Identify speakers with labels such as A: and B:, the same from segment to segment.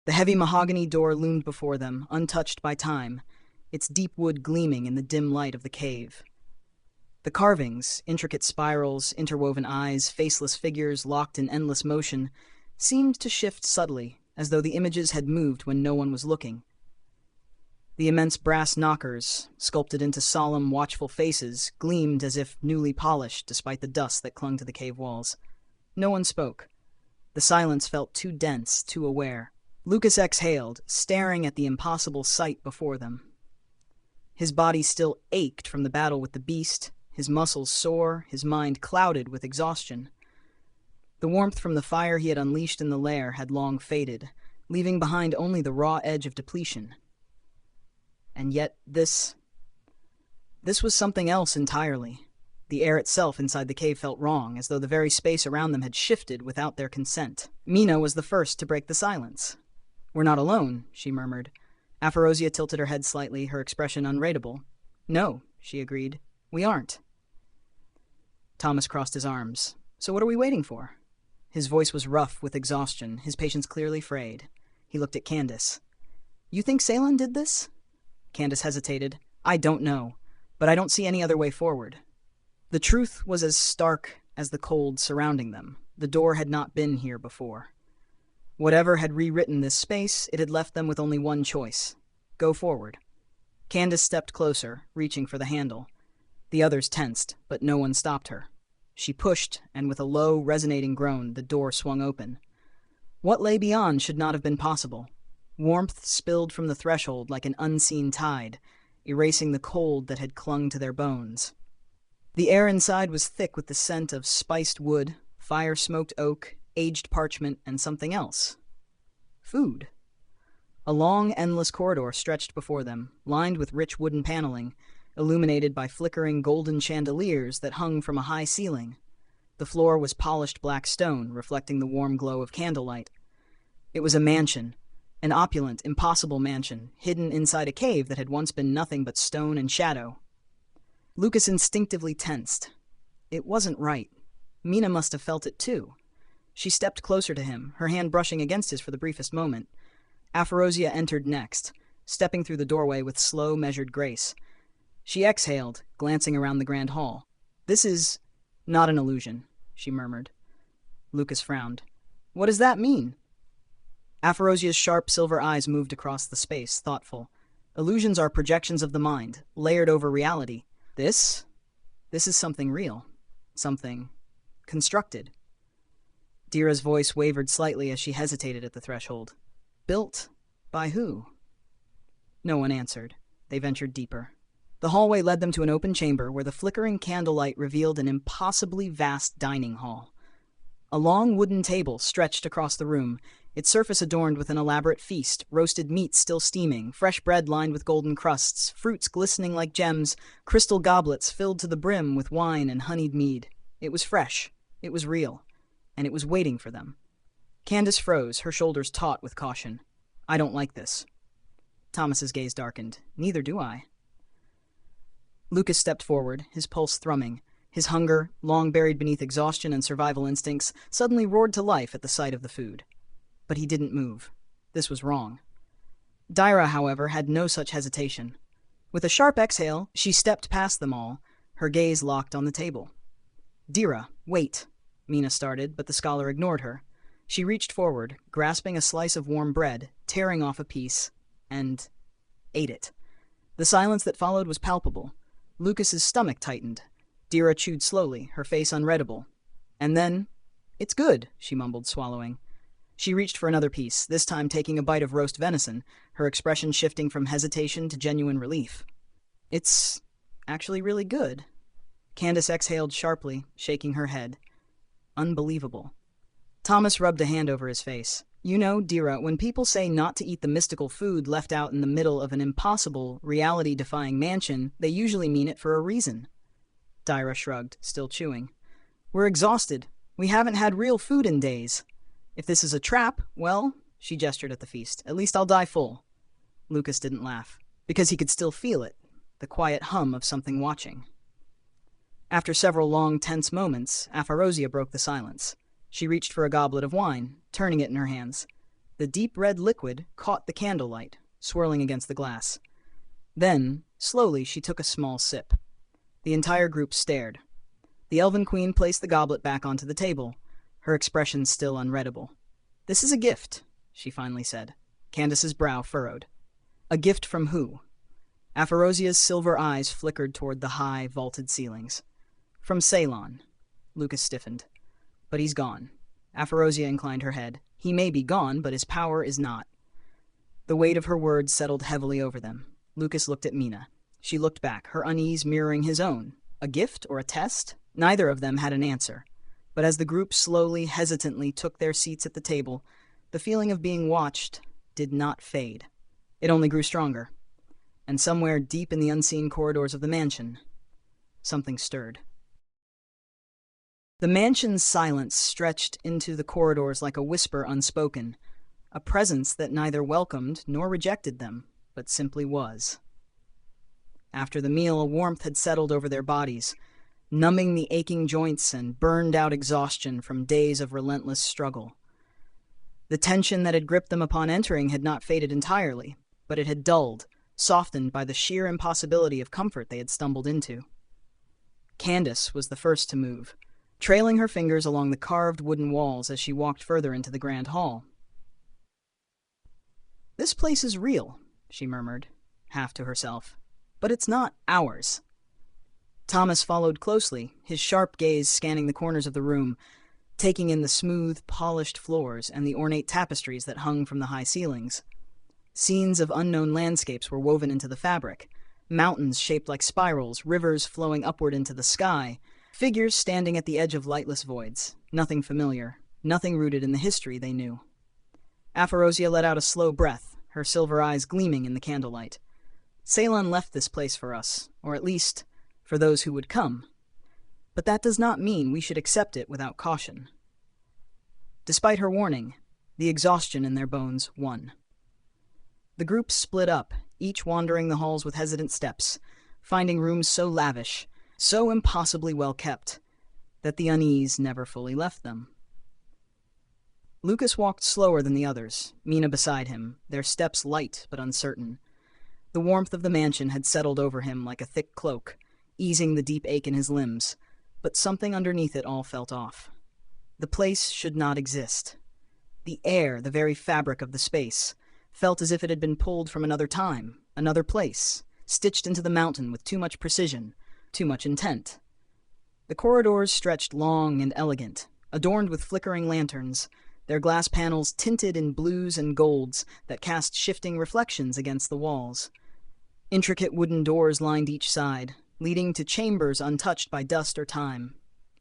A: The heavy mahogany door loomed before them, untouched by time, its deep wood gleaming in the dim light of the cave. The carvings, intricate spirals, interwoven eyes, faceless figures locked in endless motion, seemed to shift subtly, as though the images had moved when no one was looking. The immense brass knockers, sculpted into solemn, watchful faces, gleamed as if newly polished despite the dust that clung to the cave walls. No one spoke. The silence felt too dense, too aware. Lucas exhaled, staring at the impossible sight before them. His body still ached from the battle with the beast, his muscles sore, his mind clouded with exhaustion. The warmth from the fire he had unleashed in the lair had long faded, leaving behind only the raw edge of depletion. And yet this was something else entirely. The air itself inside the cave felt wrong, as though the very space around them had shifted without their consent. Mina was the first to break the silence. "We're not alone," she murmured. Aphyrosia tilted her head slightly, her expression unreadable. "No," she agreed. "We aren't." Thomas crossed his arms. "So what are we waiting for?" His voice was rough with exhaustion, his patience clearly frayed. He looked at Candace. "You think Ceylan did this?" Candace hesitated. "I don't know, but I don't see any other way forward." The truth was as stark as the cold surrounding them. The door had not been here before. Whatever had rewritten this space, it had left them with only one choice: go forward. Candace stepped closer, reaching for the handle. The others tensed, but no one stopped her. She pushed, and with a low, resonating groan, the door swung open. What lay beyond should not have been possible. Warmth spilled from the threshold like an unseen tide, erasing the cold that had clung to their bones. The air inside was thick with the scent of spiced wood, fire-smoked oak, aged parchment, and something else. Food. A long, endless corridor stretched before them, lined with rich wooden paneling, illuminated by flickering golden chandeliers that hung from a high ceiling. The floor was polished black stone, reflecting the warm glow of candlelight. It was a mansion, an opulent, impossible mansion, hidden inside a cave that had once been nothing but stone and shadow. Lucas instinctively tensed. It wasn't right. Mina must have felt it too. She stepped closer to him, her hand brushing against his for the briefest moment. Aphyrosia entered next, stepping through the doorway with slow, measured grace. She exhaled, glancing around the grand hall. "This is not an illusion," she murmured. Lucas frowned. "What does that mean?" Aphrosia's sharp silver eyes moved across the space, thoughtful. "Illusions are projections of the mind, layered over reality. This is something real. Something constructed." Dira's voice wavered slightly as she hesitated at the threshold. "Built by who?" No one answered. They ventured deeper. The hallway led them to an open chamber where the flickering candlelight revealed an impossibly vast dining hall. A long wooden table stretched across the room, its surface adorned with an elaborate feast, roasted meats still steaming, fresh bread lined with golden crusts, fruits glistening like gems, crystal goblets filled to the brim with wine and honeyed mead. It was fresh, it was real, and it was waiting for them. Candace froze, her shoulders taut with caution. "I don't like this." Thomas's gaze darkened. "Neither do I." Lucas stepped forward, his pulse thrumming. His hunger, long buried beneath exhaustion and survival instincts, suddenly roared to life at the sight of the food. But he didn't move. This was wrong. Dira, however, had no such hesitation. With a sharp exhale, she stepped past them all, her gaze locked on the table. "Dira, wait," Mina started, but the scholar ignored her. She reached forward, grasping a slice of warm bread, tearing off a piece, and ate it. The silence that followed was palpable. Lucas's stomach tightened. Dira chewed slowly, her face unreadable. And then, "It's good," she mumbled, swallowing. She reached for another piece, this time taking a bite of roast venison, her expression shifting from hesitation to genuine relief. "It's actually really good." Candace exhaled sharply, shaking her head. "Unbelievable." Thomas rubbed a hand over his face. "You know, Dira, when people say not to eat the mystical food left out in the middle of an impossible, reality-defying mansion, they usually mean it for a reason." Dira shrugged, still chewing. "We're exhausted. We haven't had real food in days. If this is a trap, well," she gestured at the feast, "at least I'll die full." Lucas didn't laugh, because he could still feel it, the quiet hum of something watching. After several long, tense moments, Aphyrosia broke the silence. She reached for a goblet of wine, turning it in her hands. The deep red liquid caught the candlelight, swirling against the glass. Then, slowly, she took a small sip. The entire group stared. The Elven Queen placed the goblet back onto the table, her expression still unreadable. "This is a gift," she finally said. Candace's brow furrowed. "A gift from who?" Aphrosia's silver eyes flickered toward the high, vaulted ceilings. "From Ceylan." Lucas stiffened. "But he's gone." Aphyrosia inclined her head. "He may be gone, but his power is not." The weight of her words settled heavily over them. Lucas looked at Mina. She looked back, her unease mirroring his own. A gift or a test? Neither of them had an answer. But as the group slowly, hesitantly took their seats at the table, the feeling of being watched did not fade. It only grew stronger. And somewhere deep in the unseen corridors of the mansion, something stirred. The mansion's silence stretched into the corridors like a whisper unspoken, a presence that neither welcomed nor rejected them, but simply was. After the meal, a warmth had settled over their bodies, numbing the aching joints and burned-out exhaustion from days of relentless struggle. The tension that had gripped them upon entering had not faded entirely, but it had dulled, softened by the sheer impossibility of comfort they had stumbled into. Candace was the first to move, trailing her fingers along the carved wooden walls as she walked further into the grand hall. "This place is real," she murmured, half to herself, "but it's not ours." Thomas followed closely, his sharp gaze scanning the corners of the room, taking in the smooth, polished floors and the ornate tapestries that hung from the high ceilings. Scenes of unknown landscapes were woven into the fabric, mountains shaped like spirals, rivers flowing upward into the sky, figures standing at the edge of lightless voids, nothing familiar, nothing rooted in the history they knew. Aphyrosia let out a slow breath, her silver eyes gleaming in the candlelight. "Ceylan left this place for us, or at least for those who would come. But that does not mean we should accept it without caution." Despite her warning, the exhaustion in their bones won. The group split up, each wandering the halls with hesitant steps, finding rooms so lavish, so impossibly well kept, that the unease never fully left them. Lucas walked slower than the others, Mina beside him, their steps light but uncertain. The warmth of the mansion had settled over him like a thick cloak, easing the deep ache in his limbs, but something underneath it all felt off. The place should not exist. The air, the very fabric of the space, felt as if it had been pulled from another time, another place, stitched into the mountain with too much precision, too much intent. The corridors stretched long and elegant, adorned with flickering lanterns, their glass panels tinted in blues and golds that cast shifting reflections against the walls. Intricate wooden doors lined each side, leading to chambers untouched by dust or time.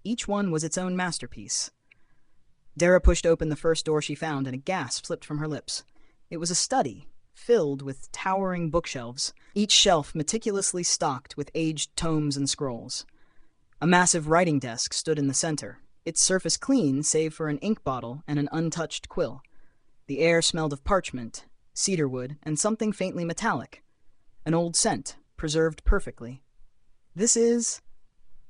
A: Each one was its own masterpiece. Dira pushed open the first door she found, and a gasp slipped from her lips. It was a study, filled with towering bookshelves, each shelf meticulously stocked with aged tomes and scrolls. A massive writing desk stood in the center, its surface clean save for an ink bottle and an untouched quill. The air smelled of parchment, cedarwood, and something faintly metallic. An old scent, preserved perfectly. "This is—"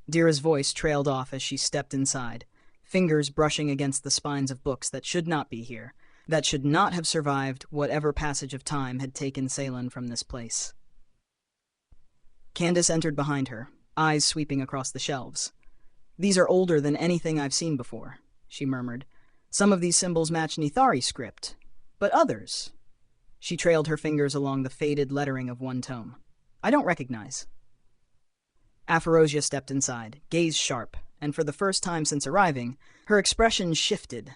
A: Dira's voice trailed off as she stepped inside, fingers brushing against the spines of books that should not be here, that should not have survived whatever passage of time had taken Ceylan from this place. Candace entered behind her, eyes sweeping across the shelves. "These are older than anything I've seen before," she murmured. "Some of these symbols match Nithari script, but others—" She trailed her fingers along the faded lettering of one tome. "I don't recognize." Aphyrosia stepped inside, gaze sharp, and for the first time since arriving, her expression shifted.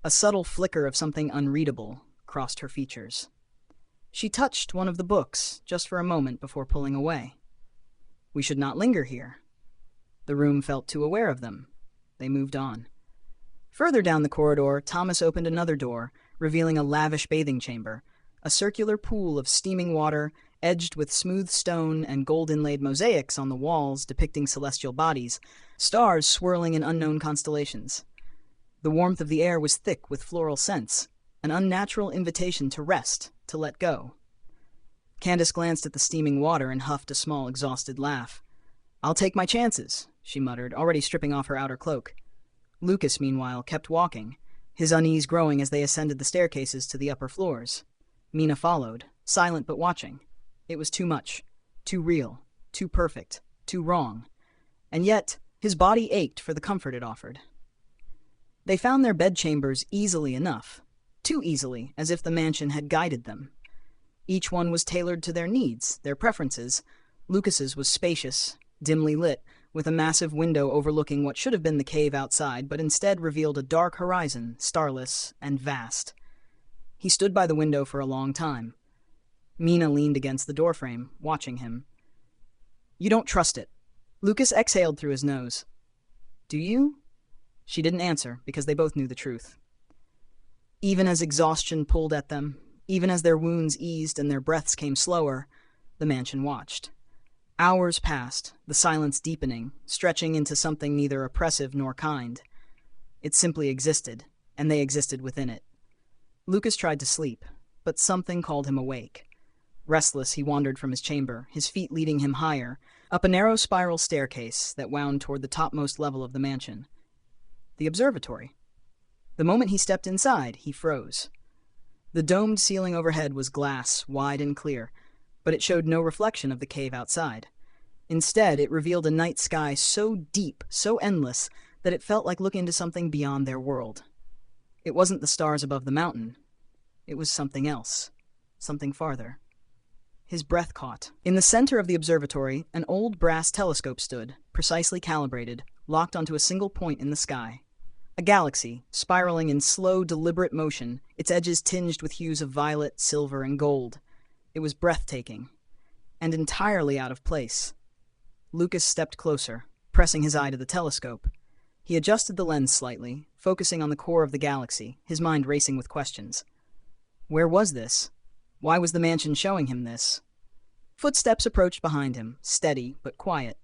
A: A subtle flicker of something unreadable crossed her features. She touched one of the books, just for a moment before pulling away. "We should not linger here." The room felt too aware of them. They moved on. Further down the corridor, Thomas opened another door, revealing a lavish bathing chamber, a circular pool of steaming water, edged with smooth stone and gold-inlaid mosaics on the walls depicting celestial bodies, stars swirling in unknown constellations. The warmth of the air was thick with floral scents, an unnatural invitation to rest, to let go. Candace glanced at the steaming water and huffed a small, exhausted laugh. "I'll take my chances," she muttered, already stripping off her outer cloak. Lucas, meanwhile, kept walking, his unease growing as they ascended the staircases to the upper floors. Mina followed, silent but watching. It was too much, too real, too perfect, too wrong. And yet, his body ached for the comfort it offered. They found their bedchambers easily enough, too easily, as if the mansion had guided them. Each one was tailored to their needs, their preferences. Lucas's was spacious, dimly lit, with a massive window overlooking what should have been the cave outside, but instead revealed a dark horizon, starless and vast. He stood by the window for a long time. Mina leaned against the doorframe, watching him. "You don't trust it." Lucas exhaled through his nose. "Do you?" She didn't answer, because they both knew the truth. Even as exhaustion pulled at them, even as their wounds eased and their breaths came slower, the mansion watched. Hours passed, the silence deepening, stretching into something neither oppressive nor kind. It simply existed, and they existed within it. Lucas tried to sleep, but something called him awake. Restless, he wandered from his chamber, his feet leading him higher, up a narrow spiral staircase that wound toward the topmost level of the mansion. The observatory. The moment he stepped inside, he froze. The domed ceiling overhead was glass, wide and clear, but it showed no reflection of the cave outside. Instead, it revealed a night sky so deep, so endless, that it felt like looking into something beyond their world. It wasn't the stars above the mountain. It was something else, something farther. His breath caught. In the center of the observatory, an old brass telescope stood, precisely calibrated, locked onto a single point in the sky. A galaxy, spiraling in slow, deliberate motion, its edges tinged with hues of violet, silver, and gold. It was breathtaking, and entirely out of place. Lucas stepped closer, pressing his eye to the telescope. He adjusted the lens slightly, focusing on the core of the galaxy, his mind racing with questions. Where was this? Why was the mansion showing him this? Footsteps approached behind him, steady but quiet.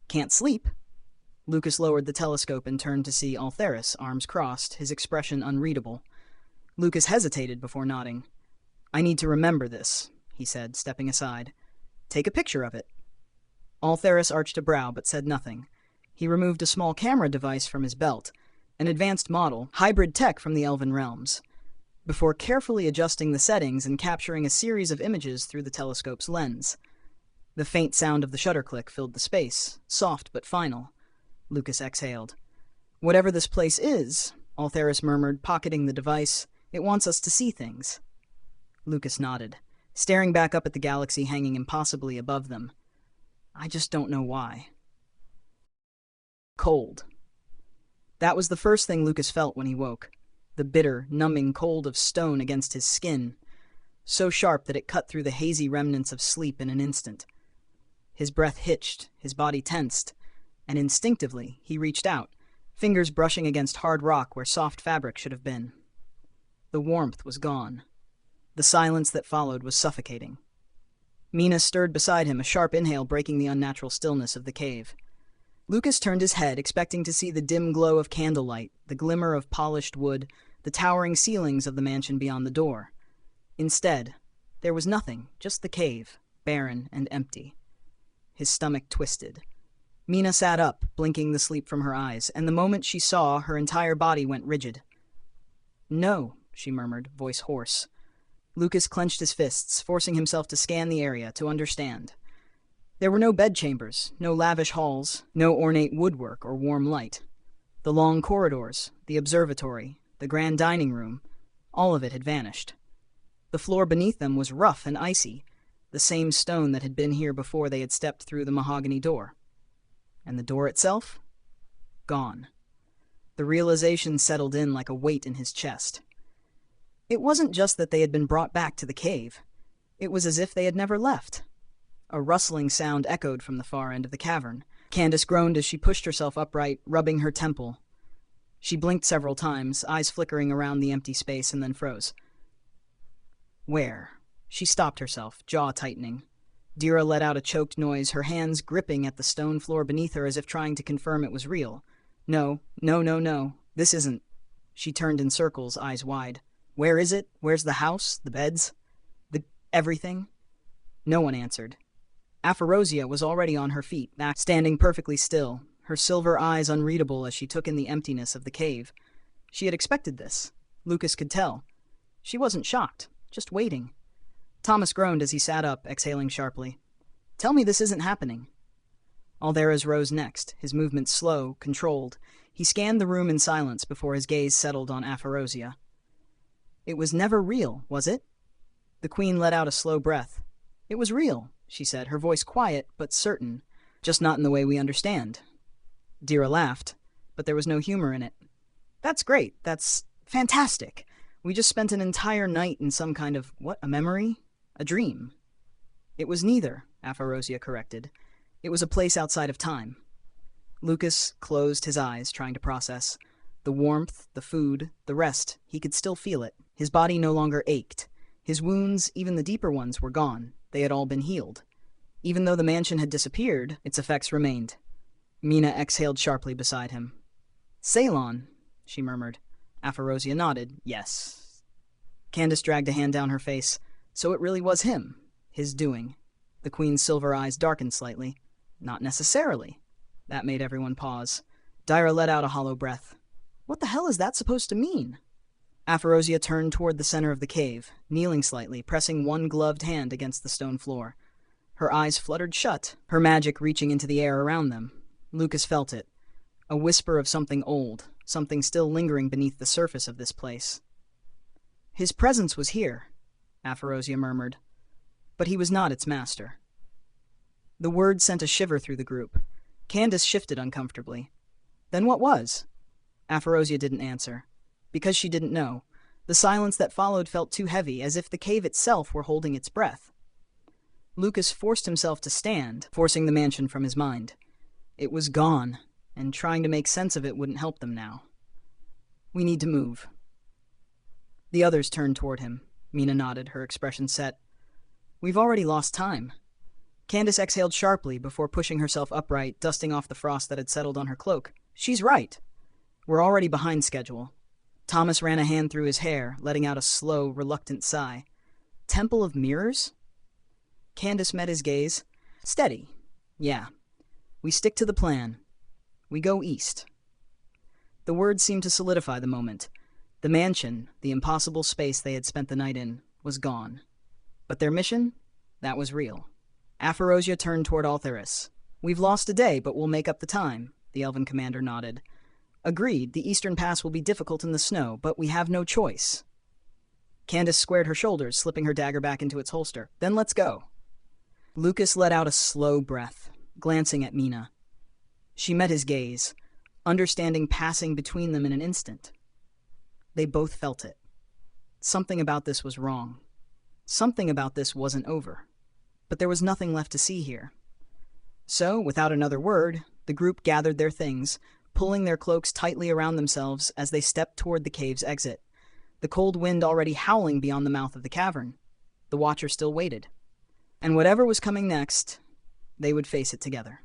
A: "Can't sleep?" Lucas lowered the telescope and turned to see Altheris, arms crossed, his expression unreadable. Lucas hesitated before nodding. "I need to remember this," he said, stepping aside. "Take a picture of it." Altheris arched a brow but said nothing. He removed a small camera device from his belt, an advanced model, hybrid tech from the Elven realms, before carefully adjusting the settings and capturing a series of images through the telescope's lens. The faint sound of the shutter click filled the space, soft but final. Lucas exhaled. "Whatever this place is," Altheris murmured, pocketing the device, "it wants us to see things." Lucas nodded, staring back up at the galaxy hanging impossibly above them. "I just don't know why." Cold. That was the first thing Lucas felt when he woke. The bitter, numbing cold of stone against his skin, so sharp that it cut through the hazy remnants of sleep in an instant. His breath hitched, his body tensed, and instinctively he reached out, fingers brushing against hard rock where soft fabric should have been. The warmth was gone. The silence that followed was suffocating. Mina stirred beside him, a sharp inhale breaking the unnatural stillness of the cave. Lucas turned his head, expecting to see the dim glow of candlelight, the glimmer of polished wood, the towering ceilings of the mansion beyond the door. Instead, there was nothing, just the cave, barren and empty. His stomach twisted. Mina sat up, blinking the sleep from her eyes, and the moment she saw, her entire body went rigid. "No," she murmured, voice hoarse. Lucas clenched his fists, forcing himself to scan the area, to understand. There were no bedchambers, no lavish halls, no ornate woodwork or warm light. The long corridors, the observatory, the grand dining room, all of it had vanished. The floor beneath them was rough and icy, the same stone that had been here before they had stepped through the mahogany door. And the door itself? Gone. The realization settled in like a weight in his chest. It wasn't just that they had been brought back to the cave. It was as if they had never left. A rustling sound echoed from the far end of the cavern. Candace groaned as she pushed herself upright, rubbing her temple. She blinked several times, eyes flickering around the empty space, and then froze. Where? She stopped herself, jaw tightening. Dira let out a choked noise, her hands gripping at the stone floor beneath her as if trying to confirm it was real. No, this isn't. She turned in circles, eyes wide. Where is it? Where's the house? The beds? Everything? No one answered. Aphyrosia was already on her feet, standing perfectly still, her silver eyes unreadable as she took in the emptiness of the cave. She had expected this. Lucas could tell. She wasn't shocked, just waiting. Thomas groaned as he sat up, exhaling sharply. "Tell me this isn't happening." Aldera's rose next, his movements slow, controlled. He scanned the room in silence before his gaze settled on Aphyrosia. "It was never real, was it?" The queen let out a slow breath. "It was real," she said, her voice quiet but certain, "just not in the way we understand." Dira laughed, but there was no humor in it. "That's great. That's fantastic. We just spent an entire night in some kind of, a memory? A dream." "It was neither," Aphyrosia corrected. "It was a place outside of time." Lucas closed his eyes, trying to process. The warmth, the food, the rest, he could still feel it. His body no longer ached. His wounds, even the deeper ones, were gone. They had all been healed. Even though the mansion had disappeared, its effects remained. Mina exhaled sharply beside him. "Ceylan," she murmured. Aphyrosia nodded. "Yes." Candace dragged a hand down her face. "So it really was him. His doing." The queen's silver eyes darkened slightly. "Not necessarily." That made everyone pause. Dira let out a hollow breath. "What the hell is that supposed to mean?" Aphyrosia turned toward the center of the cave, kneeling slightly, pressing one gloved hand against the stone floor. Her eyes fluttered shut, her magic reaching into the air around them. Lucas felt it. A whisper of something old, something still lingering beneath the surface of this place. "His presence was here," Aphyrosia murmured. "But he was not its master." The word sent a shiver through the group. Candace shifted uncomfortably. "Then what was?" Aphyrosia didn't answer. Because she didn't know. The silence that followed felt too heavy, as if the cave itself were holding its breath. Lucas forced himself to stand, forcing the mansion from his mind. It was gone, and trying to make sense of it wouldn't help them now. "We need to move." The others turned toward him. Mina nodded, her expression set. "We've already lost time." Candace exhaled sharply before pushing herself upright, dusting off the frost that had settled on her cloak. "She's right. We're already behind schedule." Thomas ran a hand through his hair, letting out a slow, reluctant sigh. "Temple of Mirrors?" Candace met his gaze. "Steady. Yeah. We stick to the plan. We go east." The words seemed to solidify the moment. The mansion, the impossible space they had spent the night in, was gone. But their mission? That was real. Aphyrosia turned toward Altheris. "We've lost a day, but we'll make up the time," the elven commander nodded. "Agreed, the eastern pass will be difficult in the snow, but we have no choice." Candace squared her shoulders, slipping her dagger back into its holster. "Then let's go." Lucas let out a slow breath, glancing at Mina. She met his gaze, understanding passing between them in an instant. They both felt it. Something about this was wrong. Something about this wasn't over. But there was nothing left to see here. So, without another word, the group gathered their things, pulling their cloaks tightly around themselves as they stepped toward the cave's exit, the cold wind already howling beyond the mouth of the cavern. The Watcher still waited. And whatever was coming next, they would face it together.